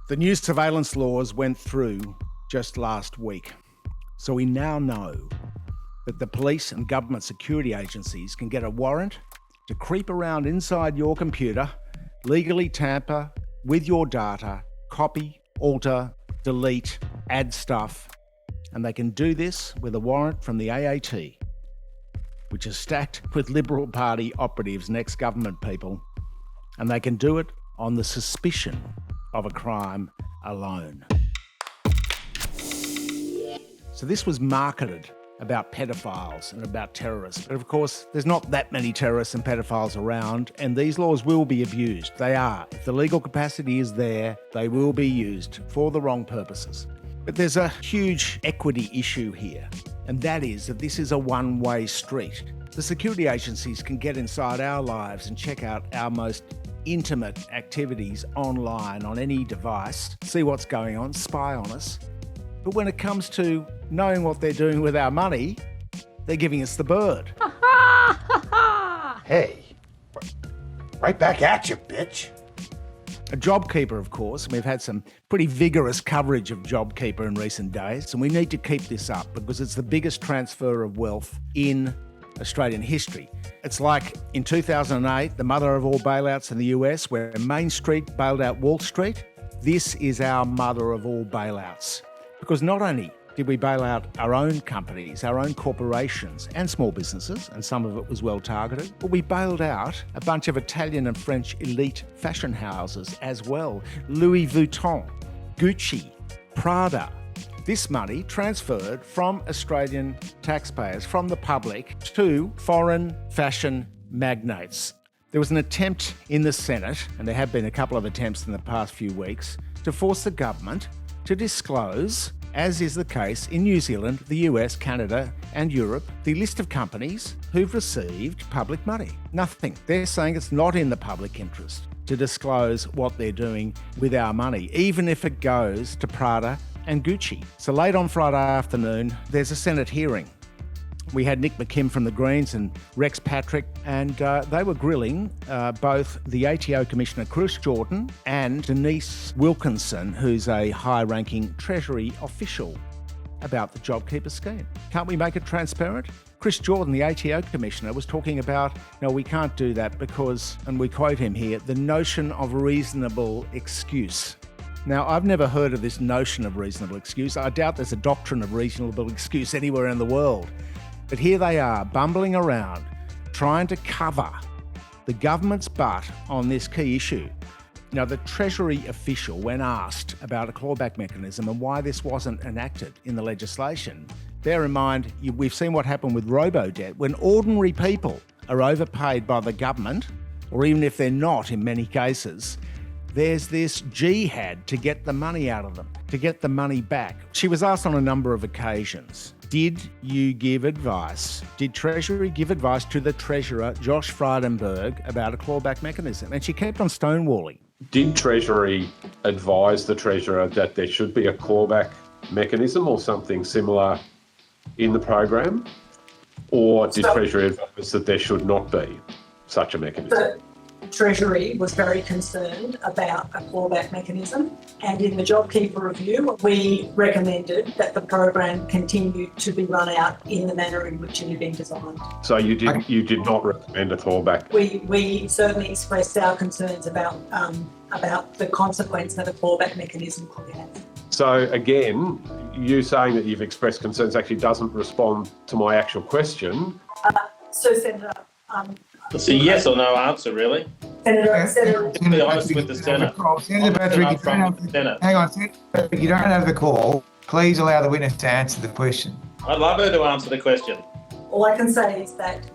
The new surveillance laws went through just last week. So we now know that the police and government security agencies can get a warrant to creep around inside your computer, legally tamper with your data, copy, alter, delete, add stuff, and they can do this with a warrant from the AAT, which is stacked with Liberal Party operatives and ex-government people, and they can do it on the suspicion of a crime alone. So this was marketed about pedophiles and about terrorists. But of course, there's not that many terrorists and pedophiles around, and these laws will be abused. They are. If the legal capacity is there, they will be used for the wrong purposes. But there's a huge equity issue here, and that is that this is a one-way street. The security agencies can get inside our lives and check out our most intimate activities online on any device, see what's going on, spy on us. But when it comes to knowing what they're doing with our money, they're giving us the bird. Hey, right back at you, bitch. A JobKeeper, of course, and we've had some pretty vigorous coverage of JobKeeper in recent days, and we need to keep this up because it's the biggest transfer of wealth in Australian history. It's like in 2008, the mother of all bailouts in the US, where Main Street bailed out Wall Street. This is our mother of all bailouts. Because not only did we bail out our own companies, our own corporations and small businesses, and some of it was well targeted, but we bailed out a bunch of Italian and French elite fashion houses as well. Louis Vuitton, Gucci, Prada. This money transferred from Australian taxpayers, from the public, to foreign fashion magnates. There was an attempt in the Senate, and there have been a couple of attempts in the past few weeks, to force the government to disclose, as is the case in New Zealand, the US, Canada and Europe, the list of companies who've received public money. Nothing. They're saying it's not in the public interest to disclose what they're doing with our money, even if it goes to Prada and Gucci. So late on Friday afternoon, there's a Senate hearing. We had Nick McKim from the Greens and Rex Patrick, and they were grilling both the ATO Commissioner Chris Jordan and Denise Wilkinson, who's a high-ranking Treasury official, about the JobKeeper scheme. Can't we make it transparent? Chris Jordan, the ATO Commissioner, was talking about, no, we can't do that because, and we quote him here, the notion of reasonable excuse. Now, I've never heard of this notion of reasonable excuse. I doubt there's a doctrine of reasonable excuse anywhere in the world. But here they are, bumbling around, trying to cover the government's butt on this key issue. Now, the Treasury official, when asked about a clawback mechanism and why this wasn't enacted in the legislation, bear in mind, we've seen what happened with robo-debt. When ordinary people are overpaid by the government, or even if they're not in many cases, there's this jihad to get the money out of them, to get the money back. She was asked on a number of occasions, did you give advice? Did Treasury give advice to the Treasurer, Josh Frydenberg, about a clawback mechanism? And she kept on stonewalling. Did Treasury advise the Treasurer that there should be a clawback mechanism or something similar in the program? Or did Treasury advise that there should not be such a mechanism? Treasury was very concerned about a clawback mechanism, and in the JobKeeper review, we recommended that the program continue to be run out in the manner in which it had been designed. So you did not recommend a clawback? We certainly expressed our concerns about the consequence that a clawback mechanism could have. So again, you saying that you've expressed concerns actually doesn't respond to my actual question. So, Senator, it's a yes or no answer, really. Senator, Be honest with the Senate. Senator Patrick, hang on, Senator Patrick, you don't have the call. Please allow the witness to answer the question. I'd love her to answer the question. all I can say is that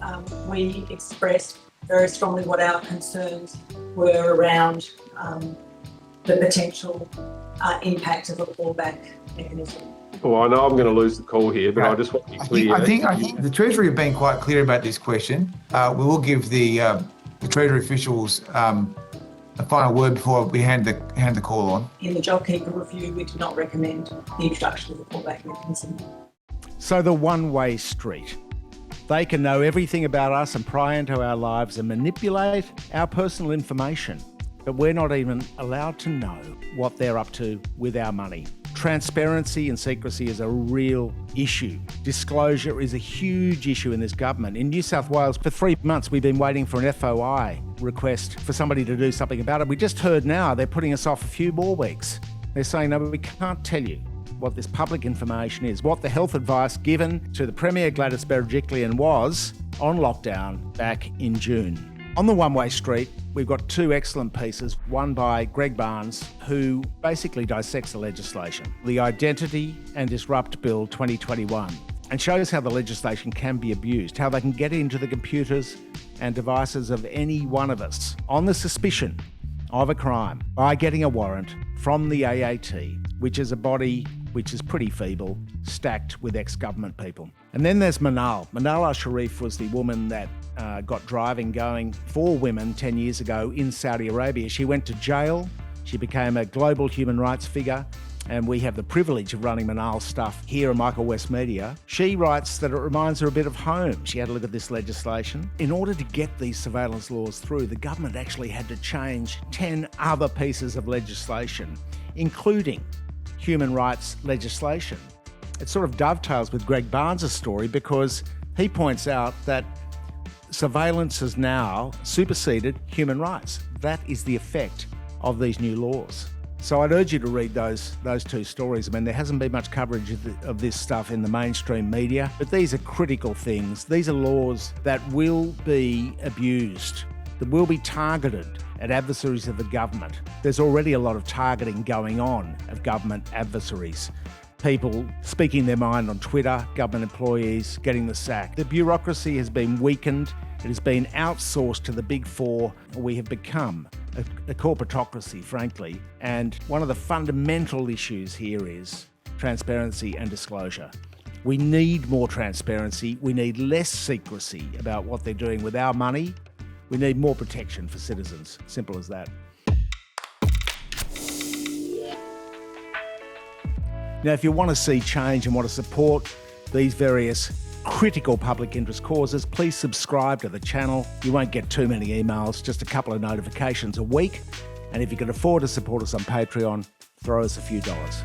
we expressed very strongly what our concerns were around the potential impact of a clawback mechanism. Well, I know I'm going to lose the call here, but I just want to be clear. I think the Treasury have been quite clear about this question. We will give the Treasury officials a final word before we hand the call on. In the JobKeeper review, we did not recommend the introduction of a clawback mechanism. So the one-way street. They can know everything about us and pry into our lives and manipulate our personal information. but we're not even allowed to know what they're up to with our money. Transparency and secrecy is a real issue. Disclosure is a huge issue in this government. In New South Wales, for 3 months, we've been waiting for an FOI request for somebody to do something about it. We just heard now they're putting us off a few more weeks. They're saying, no, we can't tell you what this public information is, what the health advice given to the Premier Gladys Berejiklian was on lockdown back in June. On the one-way street, we've got two excellent pieces, one by Greg Barnes, who basically dissects the legislation, the Identity and Disrupt Bill 2021, and shows how the legislation can be abused, how they can get into the computers and devices of any one of us on the suspicion of a crime by getting a warrant from the AAT, which is a body which is pretty feeble, stacked with ex-government people. And then there's Manal. Manal al-Sharif was the woman that got driving going for women 10 years ago in Saudi Arabia. She went to jail. She became a global human rights figure. And we have the privilege of running Manal's stuff here at Michael West Media. She writes that it reminds her a bit of home. She had a look at this legislation. In order to get these surveillance laws through, the government actually had to change 10 other pieces of legislation, including human rights legislation. It sort of dovetails with Greg Barnes' story because he points out that surveillance has now superseded human rights. That is the effect of these new laws. So I'd urge you to read those two stories. I mean, there hasn't been much coverage of this stuff in the mainstream media, but these are critical things. These are laws that will be abused, that will be targeted at adversaries of the government. There's already a lot of targeting going on of government adversaries. People speaking their mind on Twitter, government employees getting the sack. The bureaucracy has been weakened. It has been outsourced to the big four. We have become a corporatocracy, frankly. And one of the fundamental issues here is transparency and disclosure. We need more transparency. We need less secrecy about what they're doing with our money. We need more protection for citizens. Simple as that. Now, if you want to see change and want to support these various critical public interest causes, please subscribe to the channel. You won't get too many emails, just a couple of notifications a week. And if you can afford to support us on Patreon, throw us a few dollars.